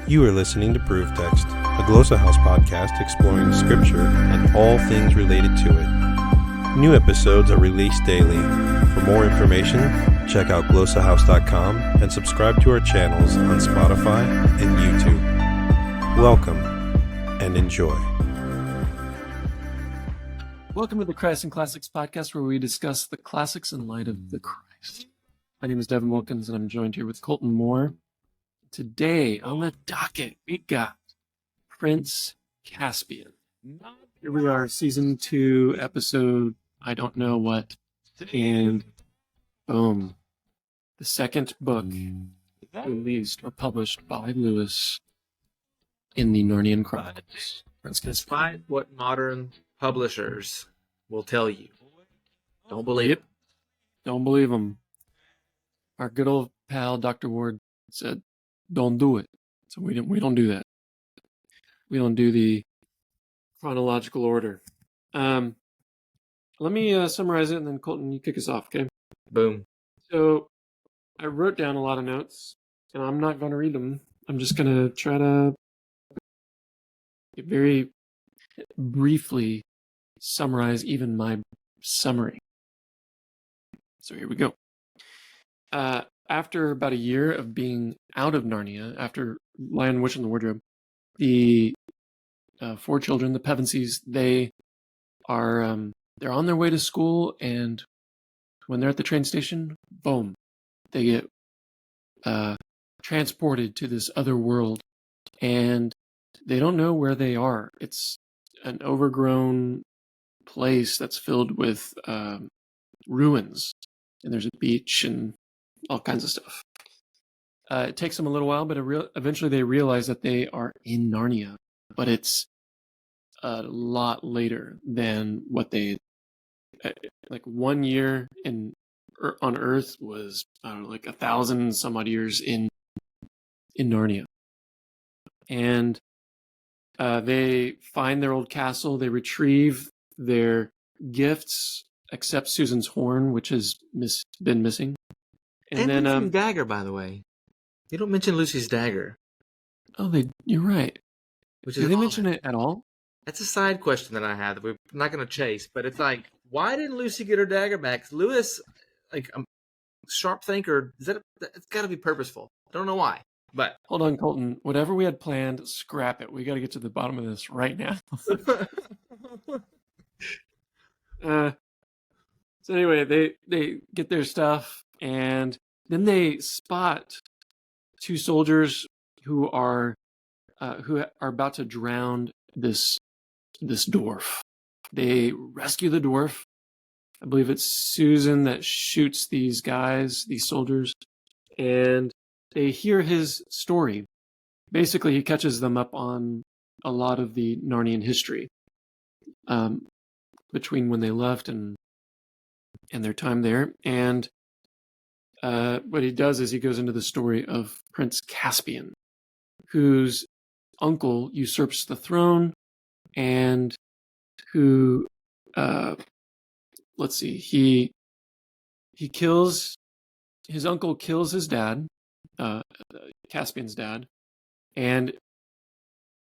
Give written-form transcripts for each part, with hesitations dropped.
You are listening to Proof Text, a Glossa House podcast exploring Scripture and all things related to it. New episodes are released daily. For more information, check out glossahouse.com and subscribe to our channels on Spotify and YouTube. Welcome and enjoy. Welcome to the Christ and Classics podcast, where we discuss the classics in light of the Christ. My name is Devin Wilkins, and I'm joined here with Colton Moore. Today on the docket, we got Prince Caspian. Here we are, season 2, episode I don't know what, and boom, the second book released or published by Lewis in the Narnian Chronicles. Prince Caspian. Despite what modern publishers will tell you, don't believe it. Don't believe them. Our good old pal Dr. Ward said, "Don't do it." So we don't do that. We don't do the chronological order. Let me summarize it, and then Colton, you kick us off, okay? Boom. So I wrote down a lot of notes, and I'm not going to read them. I'm just going to try to very briefly summarize even my summary. So here we go. After about a year of being out of Narnia, after Lion, Witch, and the Wardrobe, the 4 children, the Pevensies, they are they're on their way to school, and when they're at the train station, boom, they get transported to this other world, and they don't know where they are. It's an overgrown place that's filled with ruins, and there's a beach and all kinds of stuff. It takes them a little while, but eventually they realize that they are in Narnia, but it's a lot later than what they, like 1 year on Earth was, I don't know, like 1,000 some odd years in Narnia. And they find their old castle, they retrieve their gifts, except Susan's horn, which has been missing. And then Lucy's dagger, by the way. You don't mention Lucy's dagger. Oh, you're right. Did they mention it at all? That's a side question that I have that we're not going to chase, but it's like, why didn't Lucy get her dagger back? 'Cause Lewis, like a sharp thinker, it's got to be purposeful. I don't know why, but hold on, Colton. Whatever we had planned, scrap it. We got to get to the bottom of this right now. So anyway, they get their stuff, and then they spot 2 soldiers who are about to drown this dwarf. They rescue the dwarf. I believe it's Susan that shoots these soldiers, and they hear his story. Basically, he catches them up on a lot of the Narnian history between when they left and their time there. And what he does is he goes into the story of Prince Caspian, whose uncle usurps the throne, and who, he kills, his uncle kills his dad, Caspian's dad, and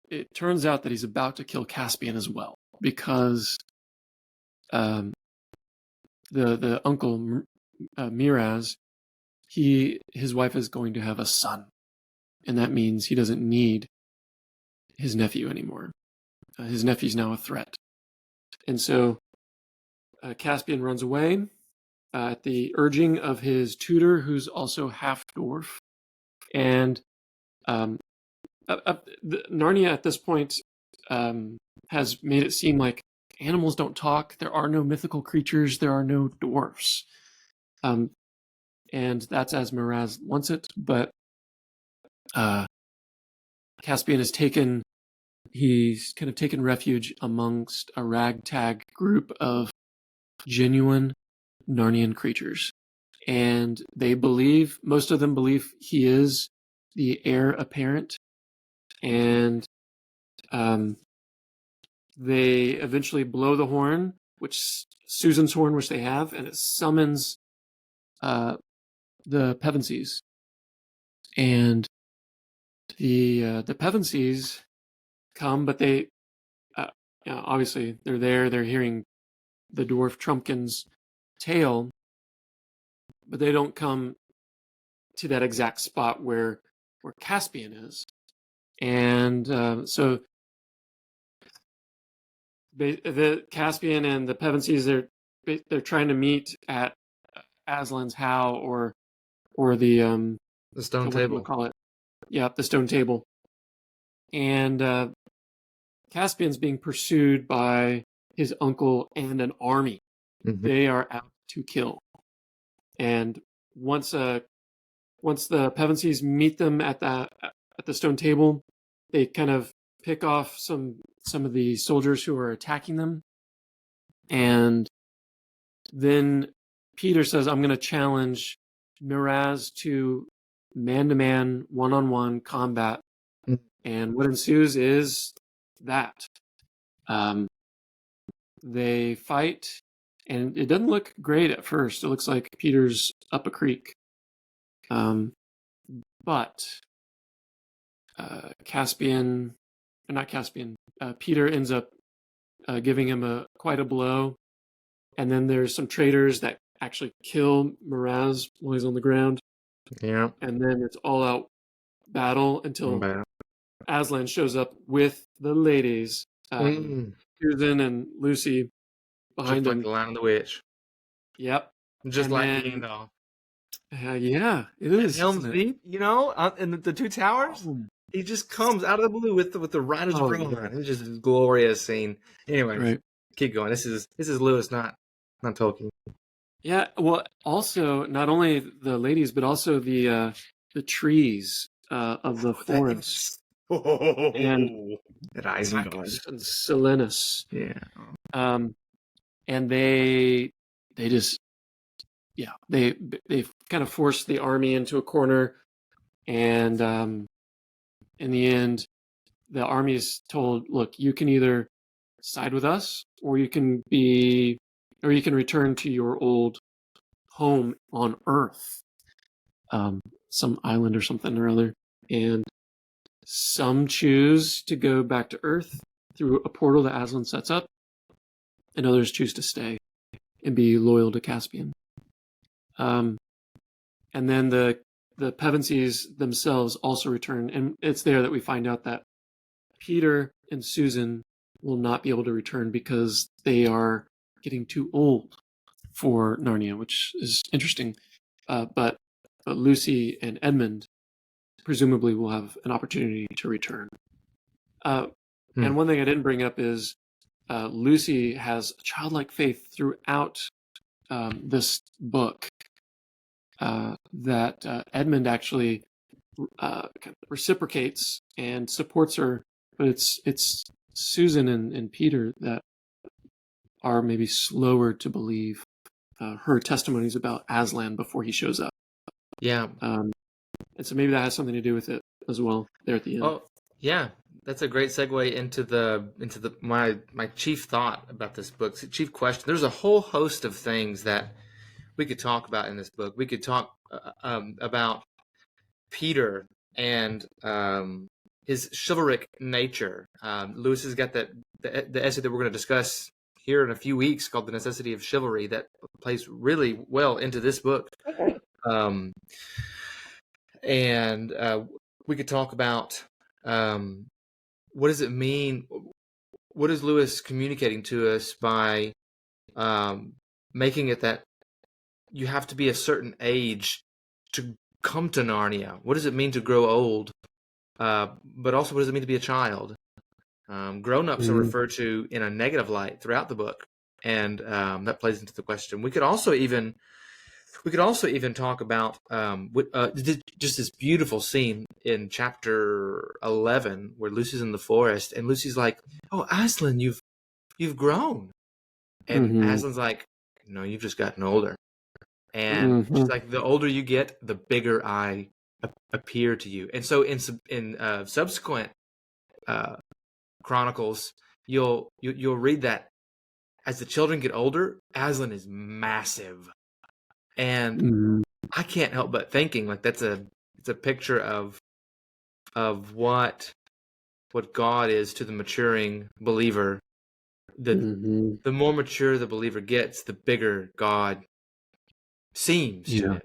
it turns out that he's about to kill Caspian as well, because the uncle, Miraz, his wife is going to have a son, and that means he doesn't need his nephew anymore. His nephew's now a threat. And so Caspian runs away at the urging of his tutor, who's also half-dwarf. And Narnia at this point has made it seem like animals don't talk. There are no mythical creatures. There are no dwarfs. And that's as Miraz wants it. But Caspian he's kind of taken refuge amongst a ragtag group of genuine Narnian creatures. And most of them believe he is the heir apparent. And they eventually blow the horn, Susan's horn, which they have, and it summons the Pevensies. And the Pevensies come, but they obviously they're there. They're hearing the dwarf Trumpkin's tale, but they don't come to that exact spot where Caspian is, and so the Caspian and the Pevensies they're trying to meet at Aslan's How or the stone what table. we'll call it, yeah, the stone table, and Caspian's being pursued by his uncle and an army. Mhm. They are out to kill, and once the Pevensies meet them at the stone table, they kind of pick off some of the soldiers who are attacking them, and then Peter says, "I'm going to challenge Miraz to man-to-man, one-on-one combat," Mhm. and what ensues is that they fight, and it doesn't look great at first. It looks like Peter's up a creek. But Peter ends up giving him quite a blow, and then there's some traitors that actually kill Miraz while he's on the ground, Yeah. and then it's all out battle until Bad. Aslan shows up with the ladies, Susan and Lucy behind Just like him. the Lion and the Witch. Yep. Just And like then- Gandalf. Yeah, it is. Helm's isn't it? Deep, in the Two Towers. Oh, He just comes out of the blue with the Riders Oh, of yeah. Rohan. It's just a glorious scene. Anyway, right. keep going. This is Lewis, not Tolkien. Yeah. Well, also not only the ladies, but also the trees of the forest, And- that Isengard. Bacchus and Silenus. Yeah. And they just, yeah, they kind of forced the army into a corner, and in the end, the army is told, "Look, you can either side with us, or you can return to your old home on Earth, some island or something or other." And some choose to go back to Earth through a portal that Aslan sets up, and others choose to stay and be loyal to Caspian. And then the Pevensies themselves also return, and it's there that we find out that Peter and Susan will not be able to return because they are getting too old for Narnia, which is interesting. But Lucy and Edmund presumably will have an opportunity to return. And one thing I didn't bring up is Lucy has childlike faith throughout this book that Edmund actually kind of reciprocates and supports her, but it's Susan and Peter that are maybe slower to believe her testimonies about Aslan before he shows up. Yeah. And so maybe that has something to do with it as well there at the end. Oh, yeah. That's a great segue into my chief thought about this book. Chief question. There's a whole host of things that we could talk about in this book. We could talk about Peter and his chivalric nature. Lewis has got the essay that we're going to discuss here in a few weeks called "The Necessity of Chivalry" that plays really well into this book. And we could talk about what does it mean? What is Lewis communicating to us by making it that you have to be a certain age to come to Narnia? What does it mean to grow old? But also, what does it mean to be a child? Grown-ups are referred to in a negative light throughout the book, and that plays into the question. We could also even talk about just this beautiful scene in chapter 11 where Lucy's in the forest, and Lucy's like, "Oh, Aslan, you've grown," and Aslan's like, "No, you've just gotten older." And she's like, "The older you get, the bigger I appear to you." And so in subsequent chronicles, you'll read that as the children get older, Aslan is massive. And I can't help but thinking like it's a picture of what God is to the maturing believer. The more mature the believer gets, the bigger God seems to him.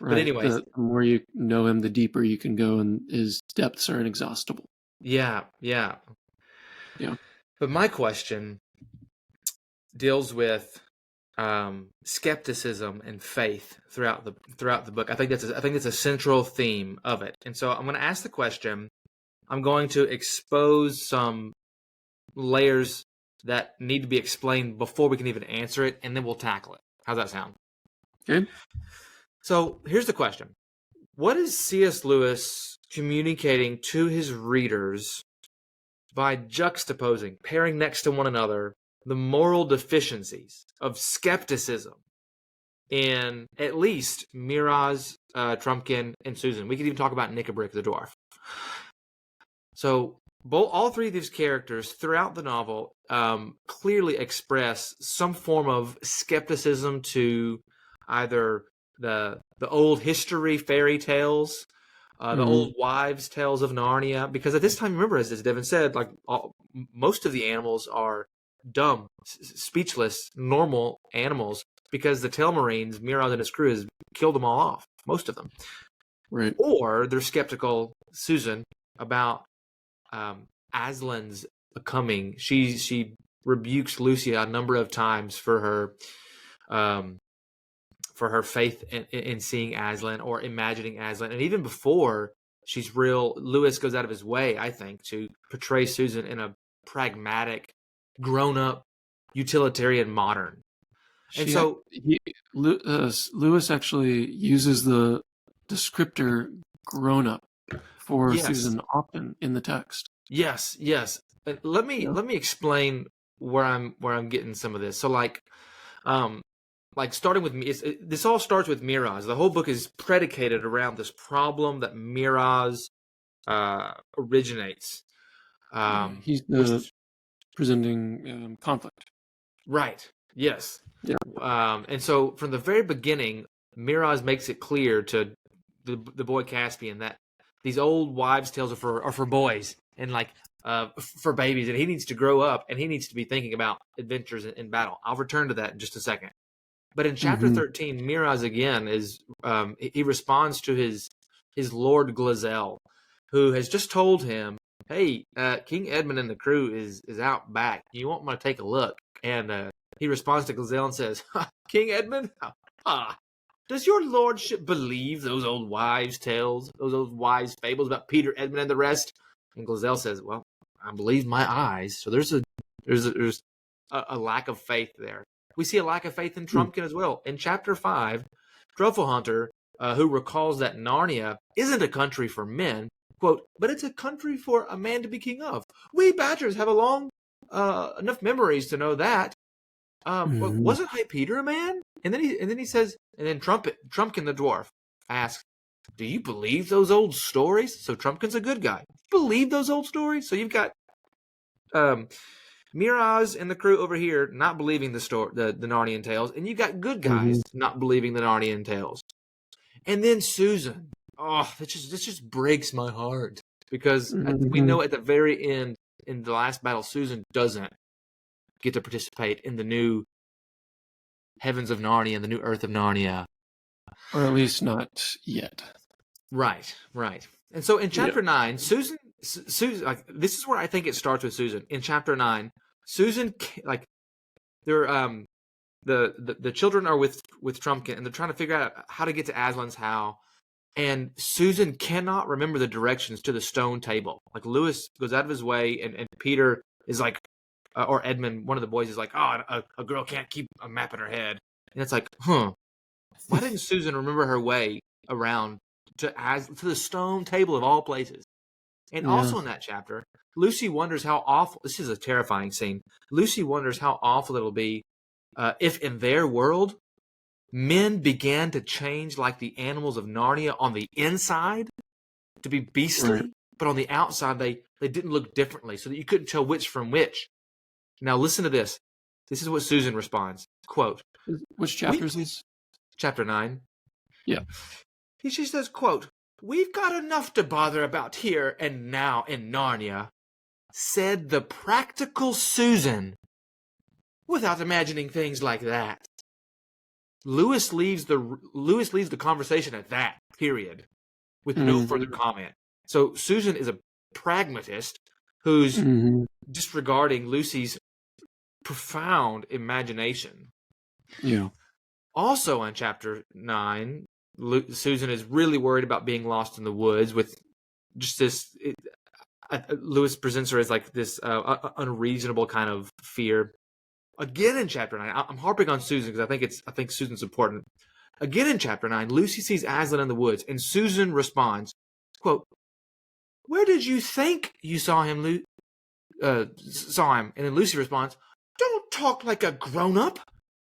Right. But anyways, the more you know him, the deeper you can go, and his depths are inexhaustible. yeah. But my question deals with skepticism and faith throughout the book. I think that's a central theme of it. And so I'm going to ask the question. I'm going to expose some layers that need to be explained before we can even answer it, and then we'll tackle it. How's that sound? Okay. So here's the question. What is C.S. Lewis communicating to his readers by juxtaposing, pairing next to one another, the moral deficiencies of skepticism in at least Miraz, Trumpkin, and Susan? We could even talk about Nickabrick the dwarf. So all three of these characters throughout the novel clearly express some form of skepticism to either the old history fairy tales, the old wives' tales of Narnia. Because at this time, remember, as Devin said, like most of the animals are dumb, speechless, normal animals, because the Telmarines, Miraz and his crew, has killed them all off, most of them. Right. Or they're skeptical, Susan, about Aslan's coming. She rebukes Lucia a number of times for her faith in seeing Aslan or imagining Aslan. And even before Lewis goes out of his way, I think, to portray Susan in a pragmatic, grown-up, utilitarian modern. And so Lewis actually uses the descriptor grown-up for Susan often in the text. Yes. Let me explain where I'm getting some of this. So like starting with me, this all starts with Miraz. The whole book is predicated around this problem that Miraz originates. He's presenting conflict. Right. Yes. Yeah. And so from the very beginning, Miraz makes it clear to the boy Caspian that these old wives' tales are for boys and for babies, and he needs to grow up and he needs to be thinking about adventures in battle. I'll return to that in just a second. But in chapter 13, Miraz again he responds to his Lord Glazelle, who has just told him, "Hey, King Edmund and the crew is out back. You want me to take a look?" And he responds to Glazelle and says, "King Edmund, does your lordship believe those old wives' tales, those old wives' fables about Peter, Edmund, and the rest?" And Glazelle says, "Well, I believe my eyes." So there's a lack of faith there. We see a lack of faith in Trumpkin as well. In chapter 5, Trufflehunter, who recalls that Narnia isn't a country for men, quote, "but it's a country for a man to be king of. We badgers have enough memories to know that. Wasn't High Peter a man?" And then he says, and then Trumpkin the dwarf asks, "Do you believe those old stories?" So Trumpkin's a good guy. Believe those old stories? So you've got Miraz and the crew over here not believing the Narnian tales, and you've got good guys not believing the Narnian tales. And then Susan. Oh, this just breaks my heart, because we know at the very end, in the last battle, Susan doesn't get to participate in the new heavens of Narnia and the new earth of Narnia. Or at least not yet. Right. And so in chapter 9, Susan, this is where I think it starts with Susan. In chapter 9, Susan, they're the children are with Trumpkin, and they're trying to figure out how to get to Aslan's house. And Susan cannot remember the directions to the stone table. Like, Lewis goes out of his way, and Peter is like, or Edmund, one of the boys, is like, "Oh, a girl can't keep a map in her head." And it's like, why didn't Susan remember her way around to the stone table of all places? And also in that chapter, Lucy wonders how awful, this is a terrifying scene, Lucy wonders how awful it'll be if in their world, men began to change like the animals of Narnia on the inside, to be beastly, but on the outside they didn't look differently, so that you couldn't tell which from which. Now listen to this. This is what Susan responds. Quote, which chapter is this? Chapter 9. Yeah. She says, quote, "We've got enough to bother about here and now in Narnia," said the practical Susan, without imagining things like that. Lewis leaves the conversation at that, period, with no further comment. So Susan is a pragmatist who's disregarding Lucy's profound imagination. Yeah. Also in chapter 9, Susan is really worried about being lost in the woods with just this... Lewis presents her as like this unreasonable kind of fear. Again in chapter 9, I'm harping on Susan because I think Susan's important. Again in chapter 9, Lucy sees Aslan in the woods, and Susan responds, quote, "Where did you think you saw him, saw him?" And then Lucy responds, "Don't talk like a grown-up.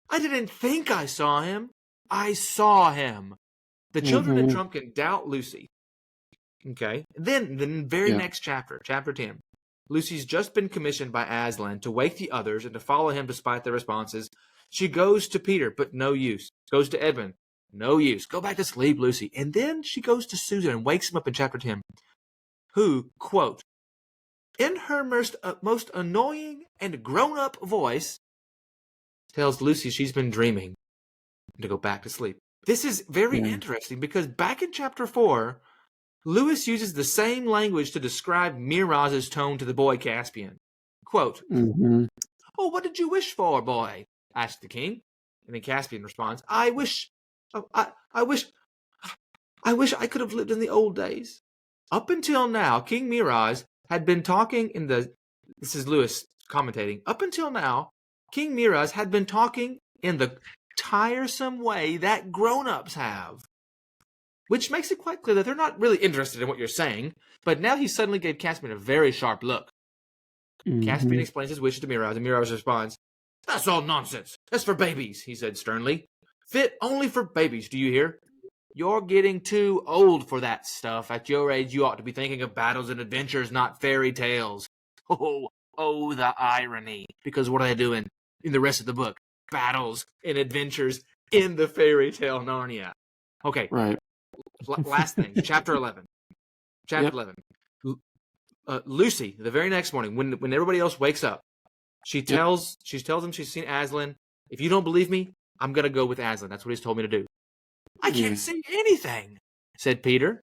I didn't think I saw him. I saw him." The children in Trumpkin doubt Lucy. Okay. Then the very next chapter, chapter 10, Lucy's just been commissioned by Aslan to wake the others and to follow him despite their responses. She goes to Peter, but no use. Goes to Edmund, no use. Go back to sleep, Lucy. And then she goes to Susan and wakes him up in chapter 10, who, quote, in her most annoying and grown-up voice, tells Lucy she's been dreaming and to go back to sleep. This is very interesting because back in chapter 4, Lewis uses the same language to describe Miraz's tone to the boy Caspian. Quote, "Oh, what did you wish for, boy?" asked the king. And then Caspian responds, I wish I could have lived in the old days. Up until now, King Miraz had been talking this is Lewis commentating, up until now, King Miraz had been talking in the tiresome way that grown-ups have. Which makes it quite clear that they're not really interested in what you're saying, but now he suddenly gave Caspian a very sharp look. Caspian explains his wishes to Miraz, and Miraz responds, "That's all nonsense. That's for babies," he said sternly. "Fit only for babies, do you hear? You're getting too old for that stuff. At your age, you ought to be thinking of battles and adventures, not fairy tales." Oh, the irony. Because what are they doing in the rest of the book? Battles and adventures in the fairy tale Narnia. Okay. Right. Last thing, chapter 11. Chapter 11. Lucy, the very next morning, when everybody else wakes up, she tells him she's seen Aslan. "If you don't believe me, I'm going to go with Aslan. That's what he's told me to do." "I can't see anything," said Peter.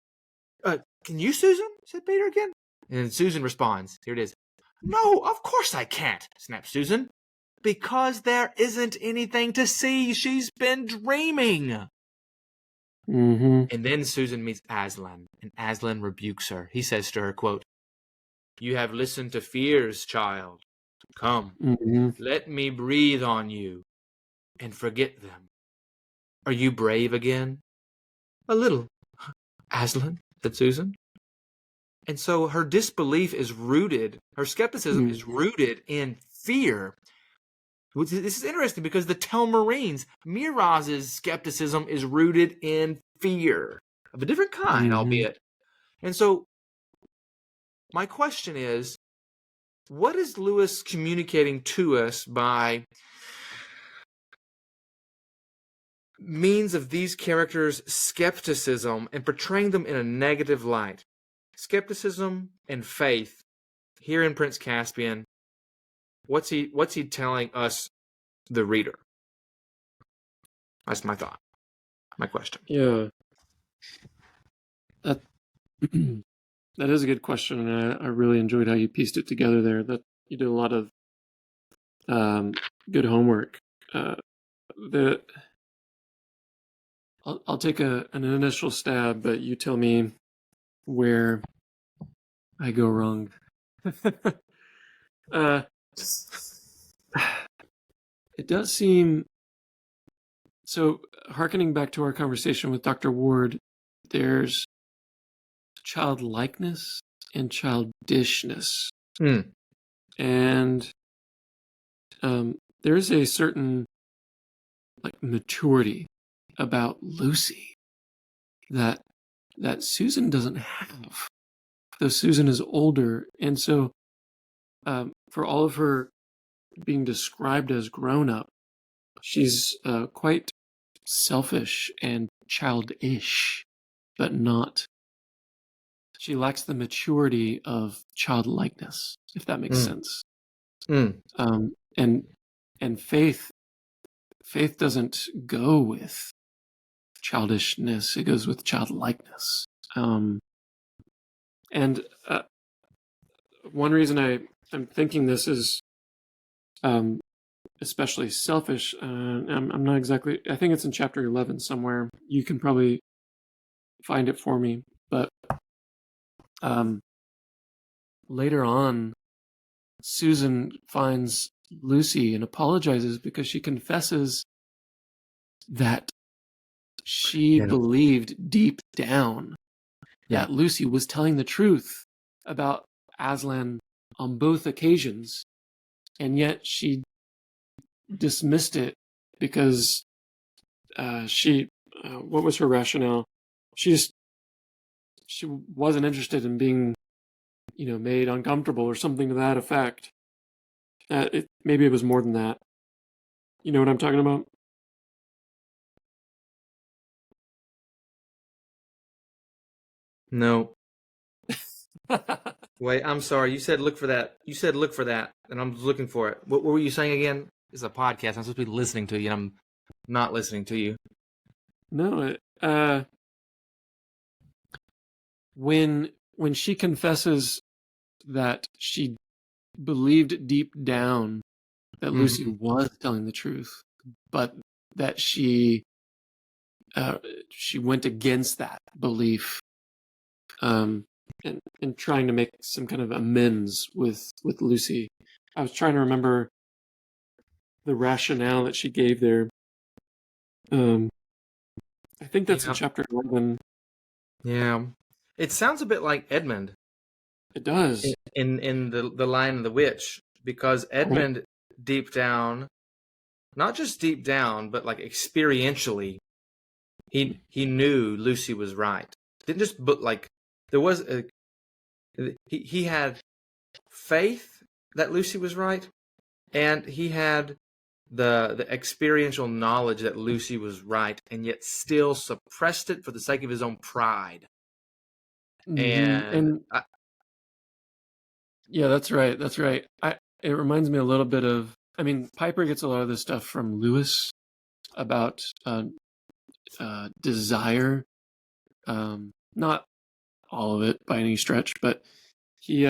"Can you, Susan?" said Peter again. And Susan responds, here it is. "No, of course I can't," snapped Susan. "Because there isn't anything to see. She's been dreaming." And then Susan meets Aslan, and Aslan rebukes her. He says to her, quote, "You have listened to fears, child. Come, let me breathe on you and forget them. Are you brave again?" "A little, Aslan," said Susan. And so her disbelief is rooted, her skepticism is rooted in fear. This is interesting because the Telmarines, Miraz's skepticism is rooted in fear of a different kind, albeit. And so my question is, what is Lewis communicating to us by means of these characters' skepticism and portraying them in a negative light? Skepticism and faith here in Prince Caspian. What's he telling us, the reader? That's my thought. My question. Yeah. That is a good question, and I really enjoyed how you pieced it together there. That you did a lot of good homework. I'll take an initial stab, but you tell me where I go wrong. It does seem so. Harkening back to our conversation with Dr. Ward, there's childlikeness and childishness, and there's a certain maturity about Lucy that Susan doesn't have, though Susan is older. And so for all of her being described as grown up, she's quite selfish and childish, but not she lacks the maturity of childlikeness, if that makes sense. And faith doesn't go with childishness; it goes with childlikeness. And one reason I'm thinking this is especially selfish. I'm not exactly. I think it's in chapter 11 somewhere. You can probably find it for me, but later on, Susan finds Lucy and apologizes because she confesses that she believed deep down that Lucy was telling the truth about Aslan on both occasions, and yet she dismissed it because what was her rationale? She wasn't interested in being, made uncomfortable or something to that effect. Maybe it was more than that. You know what I'm talking about? No. Wait, I'm sorry. You said look for that. And I'm looking for it. What were you saying again? It's a podcast. I'm supposed to be listening to you, and I'm not listening to you. No. When she confesses that she believed deep down that Lucy was telling the truth, but that she went against that belief, and trying to make some kind of amends with Lucy. I was trying to remember the rationale that she gave there. I think that's in chapter 11. Yeah. It sounds a bit like Edmund. It does. In the Lion and the Witch, because Edmund deep down, not just deep down, but like experientially, he knew Lucy was right. Didn't just there was he had faith that Lucy was right, and he had the experiential knowledge that Lucy was right, and yet still suppressed it for the sake of his own pride. And yeah, that's right. That's right. It reminds me a little bit of. I mean, Piper gets a lot of this stuff from Lewis about desire. Not all of it by any stretch, but he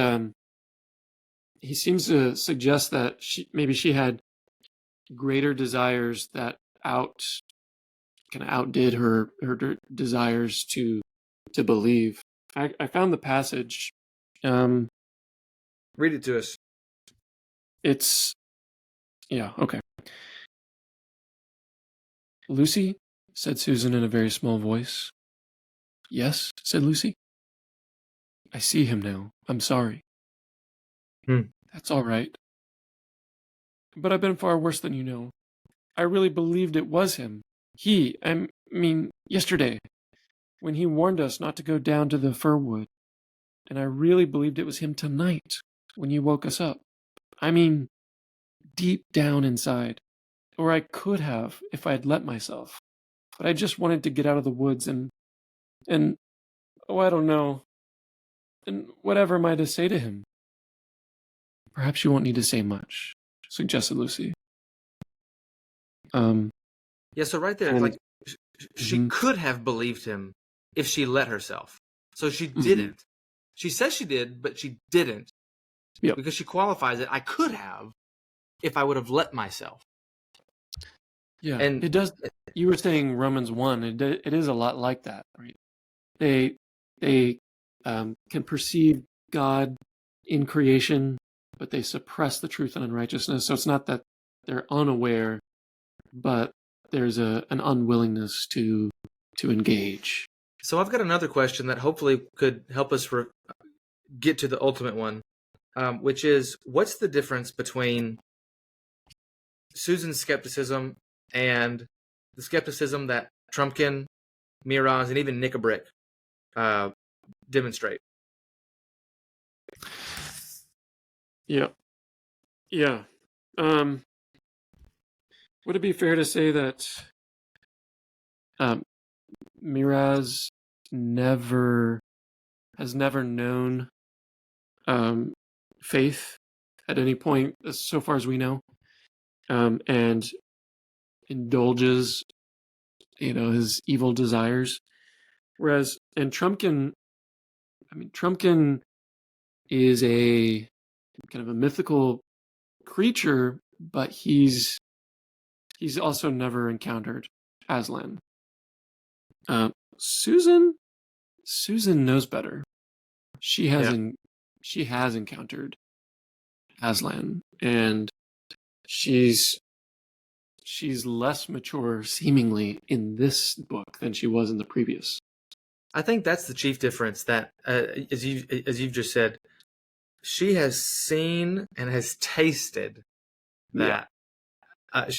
seems to suggest that maybe she had greater desires that outdid her desires to believe. I found the passage. Read it to us. It's okay. Lucy, said Susan in a very small voice. Yes, said Lucy. I see him now. I'm sorry. That's all right. But I've been far worse than you know. I really believed it was him. Yesterday, when he warned us not to go down to the fir wood. And I really believed it was him tonight, when you woke us up. I mean, deep down inside. Or I could have, if I had let myself. But I just wanted to get out of the woods and I don't know. And whatever am I to say to him? Perhaps you won't need to say much, suggested Lucy. Yeah, so right there, it's she could have believed him if she let herself. So she didn't. She says she did, but she didn't. Yep. Because she qualifies it. I could have if I would have let myself. Yeah, and it does. You were saying Romans 1. It is a lot like that, right? They can perceive God in creation, but they suppress the truth and unrighteousness. So it's not that they're unaware, but there's an unwillingness to engage. So I've got another question that hopefully could help us get to the ultimate one, which is, what's the difference between Susan's skepticism and the skepticism that Trumpkin, Miraz, and even Nickabrick demonstrate? Yeah. Would it be fair to say that Miraz never has never known faith at any point, so far as we know, and indulges, his evil desires. Whereas, and Trumpkin is a kind of a mythical creature, but he's also never encountered Aslan. Susan knows better. She has encountered Aslan, and she's less mature, seemingly, in this book than she was in the previous. I think that's the chief difference. That, as you've just said, she has seen and has tasted that. Yeah.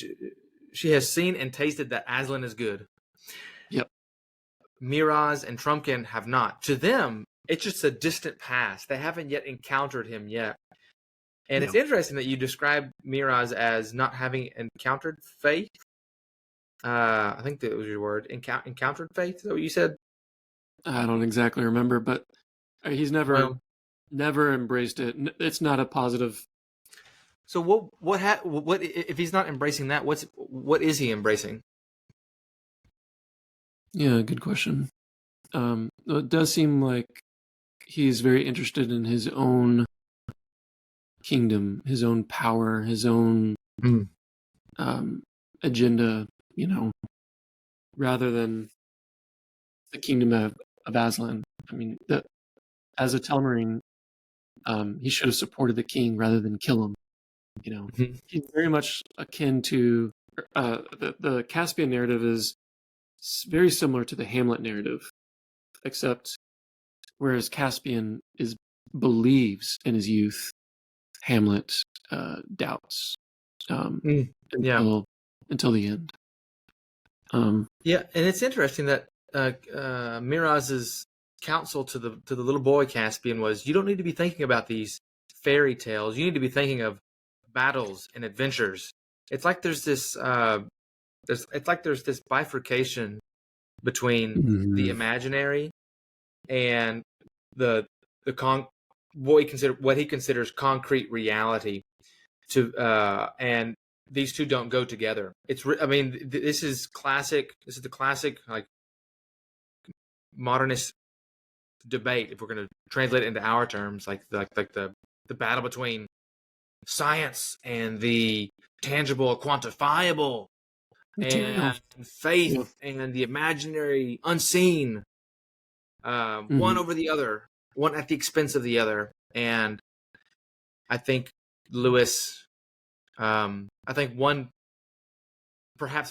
She has seen and tasted that Aslan is good. Yep. Miraz and Trumpkin have not. To them, it's just a distant past. They haven't yet encountered him yet. And It's interesting that you described Miraz as not having encountered faith. I think that was your word. Encountered faith? Is that what you said? I don't exactly remember, but he's never embraced it. It's not a positive. So what if he's not embracing that? What is he embracing? Yeah, good question. It does seem like he's very interested in his own kingdom, his own power, his own agenda, rather than the kingdom of Aslan. I mean, as a Telmarine, he should have supported the king rather than kill him. He's very much akin to the Caspian narrative is very similar to the Hamlet narrative, except whereas Caspian believes in his youth, Hamlet doubts until the end. Yeah, and it's interesting that Miraz's counsel to the little boy Caspian was, you don't need to be thinking about these fairy tales. You need to be thinking of battles and adventures. It's like there's this bifurcation between the imaginary and what he considers concrete reality. And these two don't go together. This is classic. This is the classic like modernist debate. If we're going to translate it into our terms, like the battle between science and the tangible, quantifiable, and faith and the imaginary, unseen. One over the other, one at the expense of the other. And I think Lewis, perhaps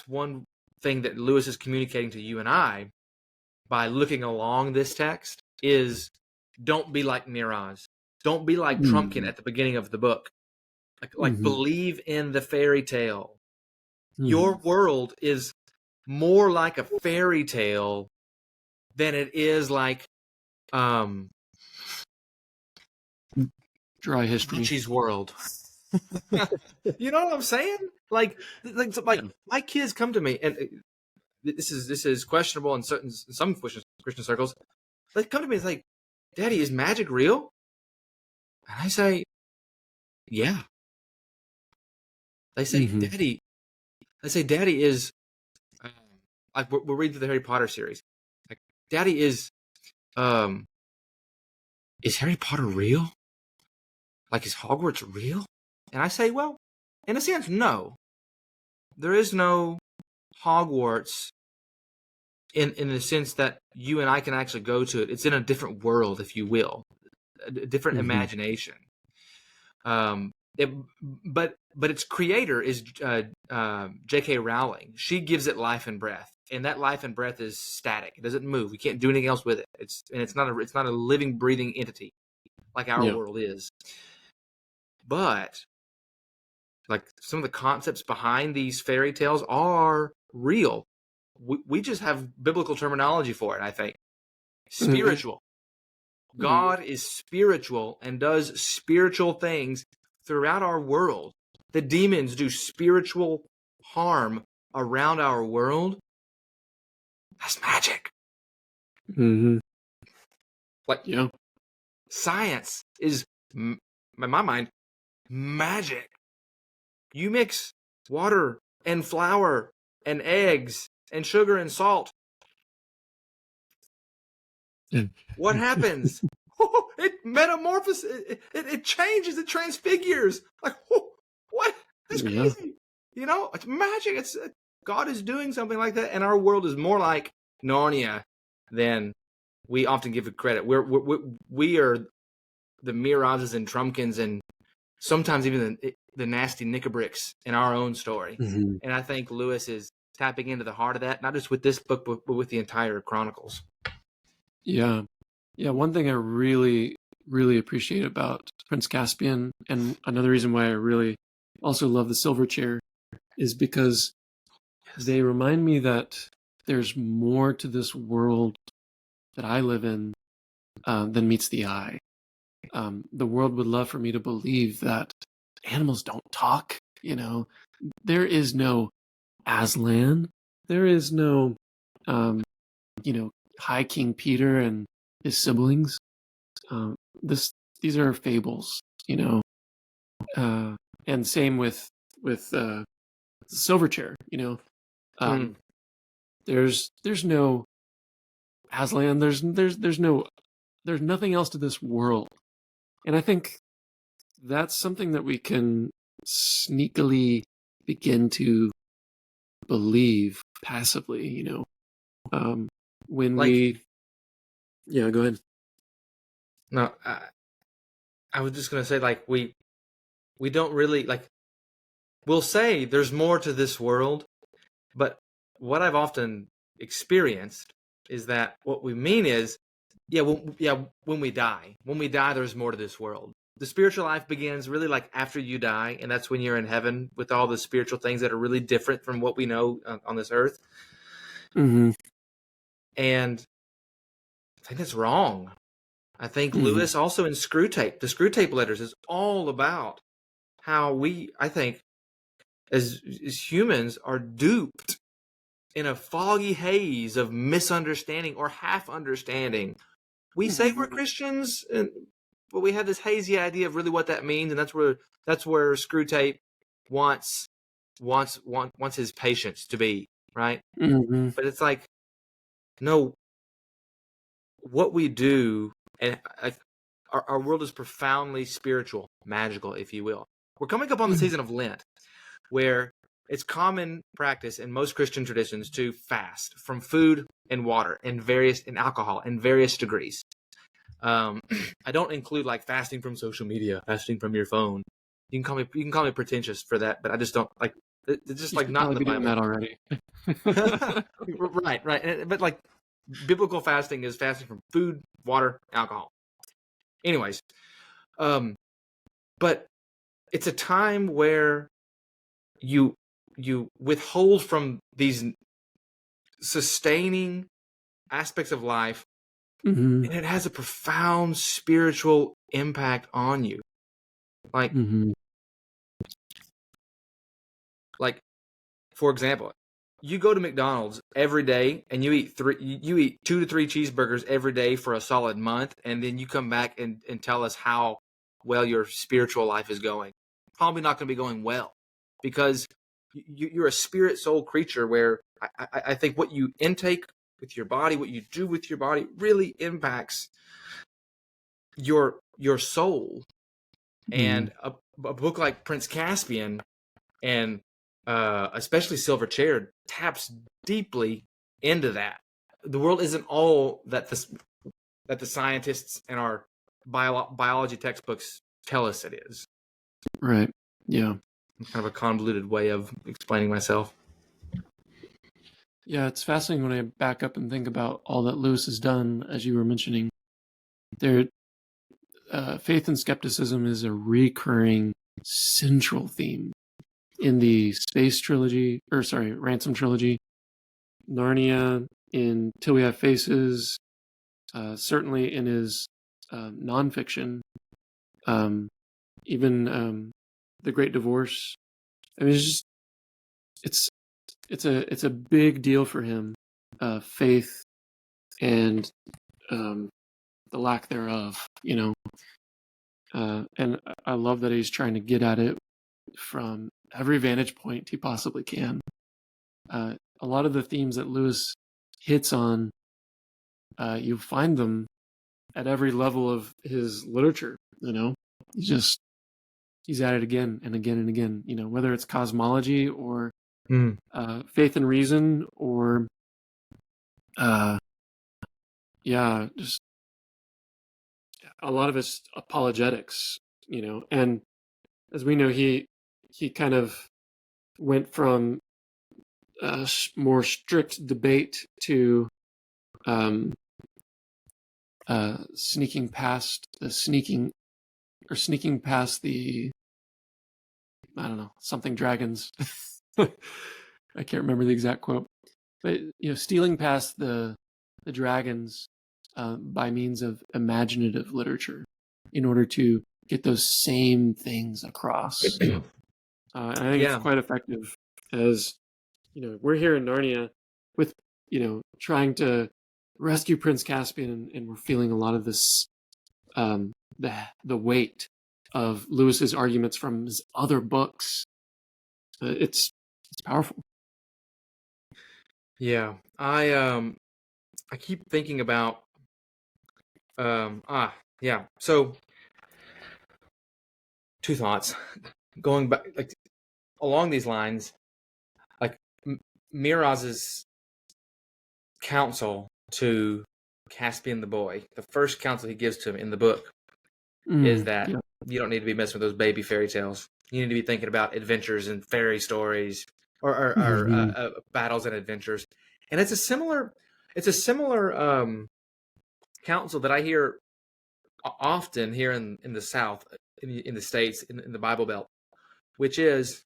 one thing that Lewis is communicating to you and I by looking along this text is, don't be like Miraz. Don't be like Trumpkin at the beginning of the book. Like believe in the fairy tale. Your world is more like a fairy tale than it is like dry history. Archie's world. You know what I'm saying? Like my kids come to me, and this is questionable in some Christian circles. They come to me and say, "Daddy, is magic real?" And I say, "Yeah." They say, "Daddy," is like we're reading through the Harry Potter series. Like, Daddy, is Harry Potter real? Like, is Hogwarts real? And I say, well, in a sense, no. There is no Hogwarts in the sense that you and I can actually go to it. It's in a different world, if you will, a different imagination. But its creator is J.K. Rowling. She gives it life and breath, and that life and breath is static. It doesn't move. We can't do anything else with it. It's not a living, breathing entity like our world is. But like some of the concepts behind these fairy tales are real. We just have biblical terminology for it, I think. Spiritual. God is spiritual and does spiritual things throughout our world. The demons do spiritual harm around our world. That's magic. Like Yeah. science is, in my mind, magic. You mix water and flour and eggs and sugar and salt. What happens? It metamorphoses. It changes. It transfigures. Like, what? That's Yeah. crazy. It's magic. God is doing something like that, and our world is more like Narnia than we often give it credit. We are the Mirazes and Trumpkins, and sometimes even the nasty Knickerbricks in our own story. Mm-hmm. And I think Lewis is tapping into the heart of that, not just with this book, but with the entire Chronicles. Yeah. Yeah. One thing I really, really appreciate about Prince Caspian, and another reason why I really also love the Silver Chair, is because they remind me that there's more to this world that I live in than meets the eye. The world would love for me to believe that animals don't talk. There is no Aslan. There is no, High King Peter and his siblings. These are fables, and same with Silverchair. There's no Aslan. There's nothing else to this world, and I think that's something that we can sneakily begin to believe passively. When yeah, go ahead. No, I was just going to say, like, we don't really, like, we'll say there's more to this world, but what I've often experienced is that what we mean is, when we die, there's more to this world. The spiritual life begins really like after you die, and that's when you're in heaven with all the spiritual things that are really different from what we know on this earth. Mm-hmm. And I think that's wrong. I think Lewis also in the Screw Tape letters is all about how we, I think, as humans are duped in a foggy haze of misunderstanding or half understanding. We say we're Christians, but we have this hazy idea of really what that means, and that's where Screw Tape wants his patients to be, right? Mm-hmm. But it's like, no, what we do, and our world is profoundly spiritual, magical, if you will. We're coming up on the season of Lent, where it's common practice in most Christian traditions to fast from food and water and alcohol in various degrees. I don't include like fasting from social media, fasting from your phone. You can call me pretentious for that, but I just don't like. It's just like not in the Bible. That already. Right. But like biblical fasting is fasting from food, water, alcohol. Anyways, but it's a time where you withhold from these sustaining aspects of life, and it has a profound spiritual impact on you. Like, like for example, you go to McDonald's every day and you eat 2 to 3 cheeseburgers every day for a solid month, and then you come back and tell us how well your spiritual life is going. Probably not going to be going well, because you're a spirit soul creature where I think what you intake with your body, what you do with your body, really impacts your soul. And a book like Prince Caspian and especially Silver Chair taps deeply into that. The world isn't all that the scientists and our biology textbooks tell us it is. Right. Yeah. Kind of a convoluted way of explaining myself. Yeah, it's fascinating when I back up and think about all that Lewis has done, as you were mentioning. Faith and skepticism is a recurring central theme in the Ransom trilogy, Narnia, in Till We Have Faces, certainly in his nonfiction, even The Great Divorce. I mean, it's a big deal for him, faith and the lack thereof, and I love that he's trying to get at it from every vantage point he possibly can. A lot of the themes that Lewis hits on, you find them at every level of his literature. He's at it again and again and again. Whether it's cosmology or faith and reason, or just a lot of it's apologetics. And as we know, he kind of went from more strict debate to sneaking past the, I don't know, something dragons. I can't remember the exact quote, but stealing past the dragons by means of imaginative literature in order to get those same things across. And I think it's quite effective, as we're here in Narnia with trying to rescue Prince Caspian, and we're feeling a lot of this the weight of Lewis's arguments from his other books. It's powerful. Yeah, I keep thinking about So, two thoughts going back, like along these lines, like Miraz's counsel to Caspian the boy. The first counsel he gives to him in the book is that you don't need to be messing with those baby fairy tales. You need to be thinking about adventures and fairy stories, or battles and adventures. And it's a similar counsel that I hear often here in the South, in the States, in the Bible Belt, which is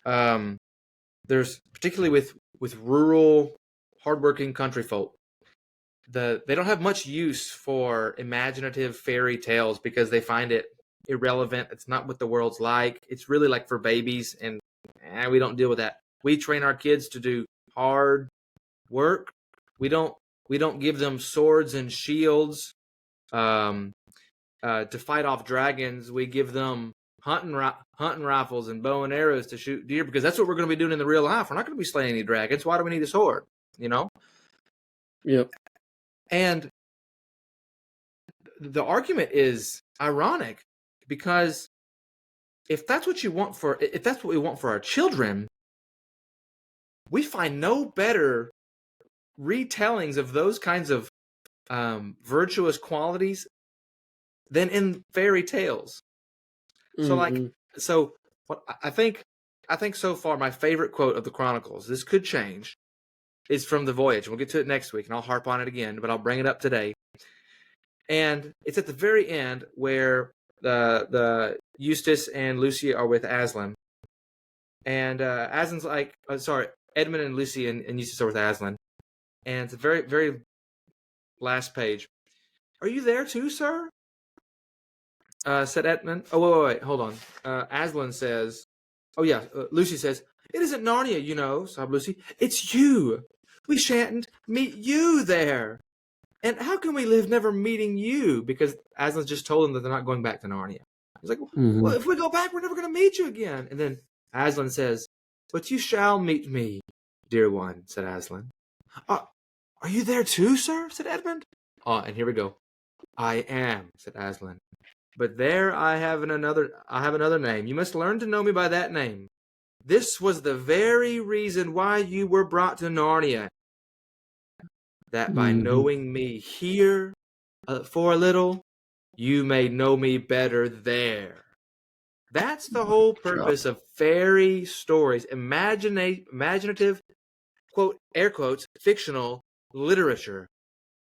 there's particularly with rural, hardworking country folk, they don't have much use for imaginative fairy tales because they find it irrelevant. It's not what the world's like. It's really like for babies, and we don't deal with that. We train our kids to do hard work. We don't give them swords and shields to fight off dragons. We give them hunting rifles and bow and arrows to shoot deer, because that's what we're going to be doing in the real life. We're not going to be slaying any dragons. Why do we need a sword? Yep. And the argument is ironic, because if that's what we want for our children, we find no better retellings of those kinds of virtuous qualities than in fairy tales. So what I think so far my favorite quote of the Chronicles, this could change, is from The Voyage. We'll get to it next week, and I'll harp on it again, but I'll bring it up today. And it's at the very end where the Eustace and Lucy are with Aslan, and Aslan's like, Edmund and Lucy and Eustace are with Aslan, and it's the very, very last page. "Are you there too, sir?" Said Edmund. Oh, wait, hold on. Aslan says, Lucy says, "It isn't Narnia, sobbed Lucy. It's you. We shan't meet you there. And how can we live never meeting you?" Because Aslan's just told them that they're not going back to Narnia. He's like, well, if we go back, we're never going to meet you again. And then Aslan says, "But you shall meet me, dear one," said Aslan. Are you there too, sir?" said Edmund. And here we go. "I am," said Aslan. "But there I have another name. You must learn to know me by that name. This was the very reason why you were brought to Narnia, that by knowing me here for a little, you may know me better there." That's the whole purpose of fairy stories, imaginative, quote, air quotes, fictional literature,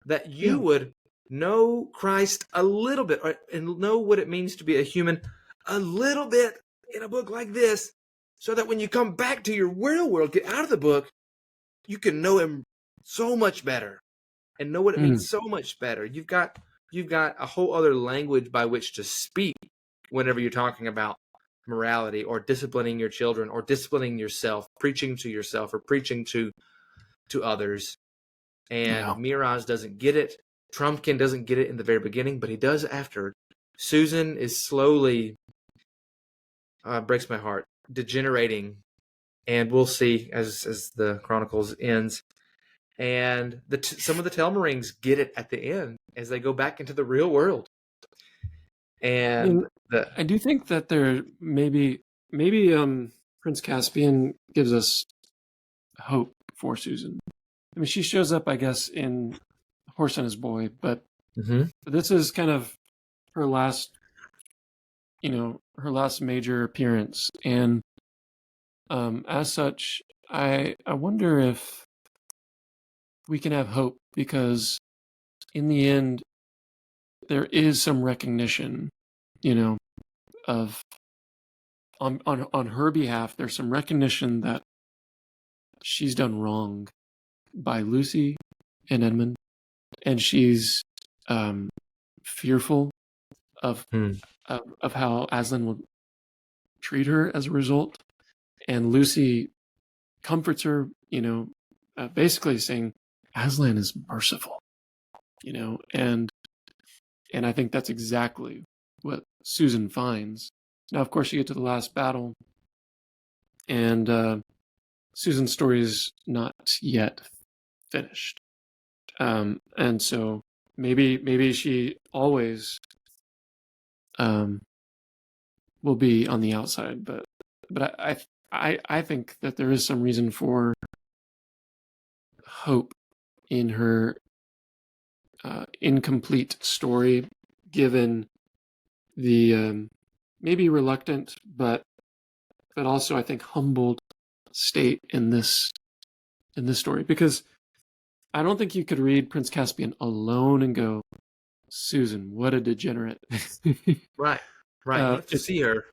that you would know Christ a little bit, and know what it means to be a human a little bit in a book like this, so that when you come back to your real world, get out of the book, you can know him so much better and know what it means so much better. You've got a whole other language by which to speak whenever you're talking about morality, or disciplining your children, or disciplining yourself, preaching to yourself, or preaching to others. And Miraz doesn't get it. Trumpkin doesn't get it in the very beginning, but he does after. Susan is slowly, breaks my heart, degenerating, and we'll see as the Chronicles ends. And some of the Telmarines get it at the end as they go back into the real world. And I do think that there maybe Prince Caspian gives us hope for Susan. I mean, she shows up, I guess, in Horse and His Boy, but this is kind of her last, her last major appearance, and as such, I wonder if we can have hope, because in the end, there is some recognition, of on her behalf. There's some recognition that she's done wrong by Lucy and Edmund, and she's fearful of how Aslan will treat her as a result. And Lucy comforts her, basically saying Aslan is merciful, and I think that's exactly what Susan finds. Now, of course, you get to the last battle, and Susan's story is not yet finished, and so maybe she always will be on the outside, but I think that there is some reason for hope in her incomplete story, given the maybe reluctant, but also I think humbled state in this story. Because I don't think you could read Prince Caspian alone and go, Susan, what a degenerate. Right. You have to see her.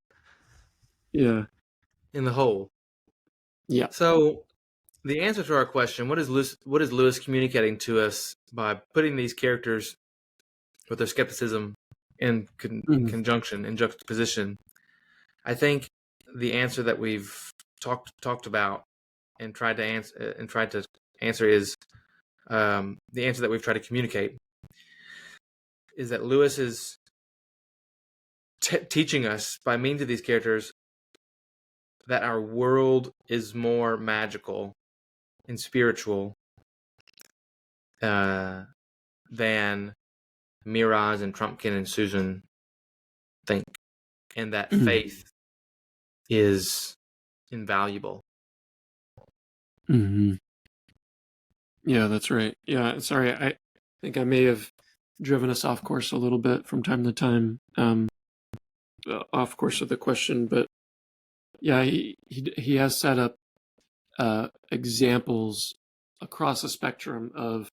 Yeah. In the whole. Yeah. So the answer to our question, what is Lewis communicating to us by putting these characters with their skepticism in conjunction, in juxtaposition? I think the answer that we've talked about and tried to answer is the answer that we've tried to communicate is that Lewis is teaching us by means of these characters that our world is more magical and spiritual than Miraz and Trumpkin and Susan think, and that faith is invaluable. Mm-hmm. Yeah, that's right. Yeah, sorry, I think I may have driven us off course a little bit from time to time, off course of the question, but yeah, he has set up examples across the spectrum of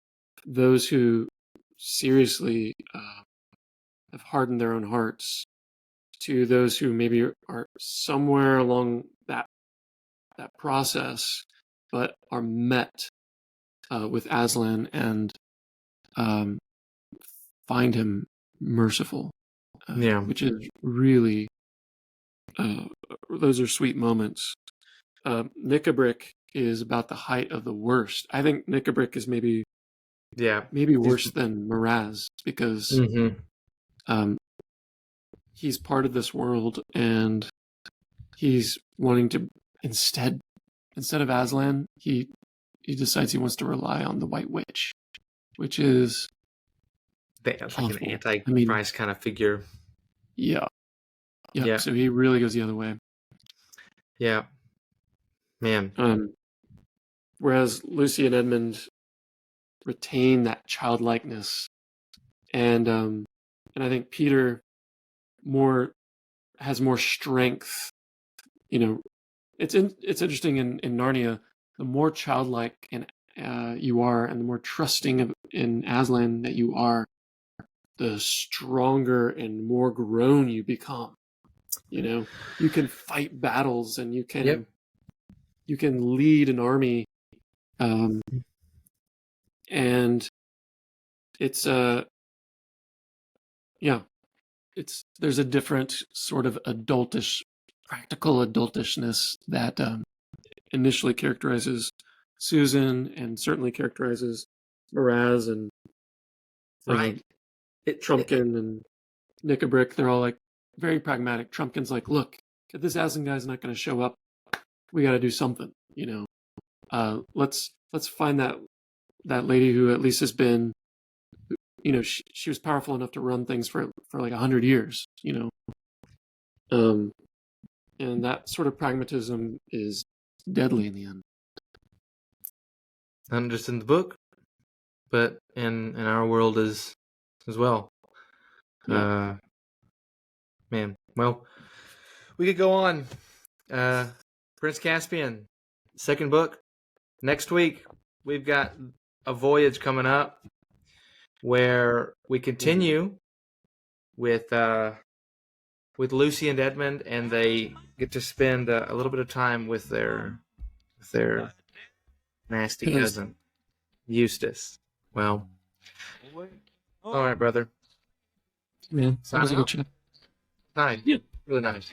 those who seriously have hardened their own hearts, to those who maybe are somewhere along that process, but are met with Aslan and find him merciful. Which is really, those are sweet moments. Nickabrick is about the height of the worst. I think Nickabrick is maybe worse than Miraz, because he's part of this world, and he's wanting to instead of Aslan, he decides he wants to rely on the White Witch, which is like an anti-Christ kind of figure. Yeah. So he really goes the other way. Yeah, man. Whereas Lucy and Edmund retain that childlikeness, and I think Peter has more strength. It's interesting in Narnia. The more childlike you are, and the more trusting in Aslan that you are, the stronger and more grown you become. You can fight battles, and you can lead an army, and it's there's a different sort of practical adultishness that initially characterizes Susan, and certainly characterizes Miraz Right. Trumpkin and Nickabrick, they're all like very pragmatic. Trumpkin's like, look, if this Aslan guy's not going to show up, we got to do something, let's find that lady who at least has been, she was powerful enough to run things for like 100 years, and that sort of pragmatism is deadly in the end. Not just in the book, but in our world as well. Yeah. Man, well, we could go on. Prince Caspian, second book. Next week, we've got a voyage coming up where we continue with Lucy and Edmund, and they get to spend a little bit of time with their nasty cousin, Eustace. Well, all right, brother. Man, that was a good chat. Nice. Yeah. Really nice.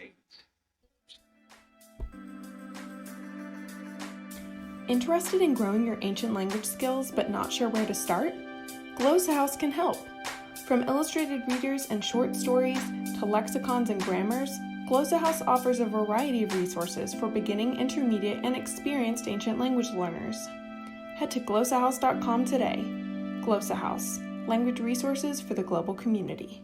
Interested in growing your ancient language skills but not sure where to start? Glossa House can help. From illustrated readers and short stories to lexicons and grammars, Glossa House offers a variety of resources for beginning, intermediate, and experienced ancient language learners. Head to glossahouse.com today. Glossa House, language resources for the global community.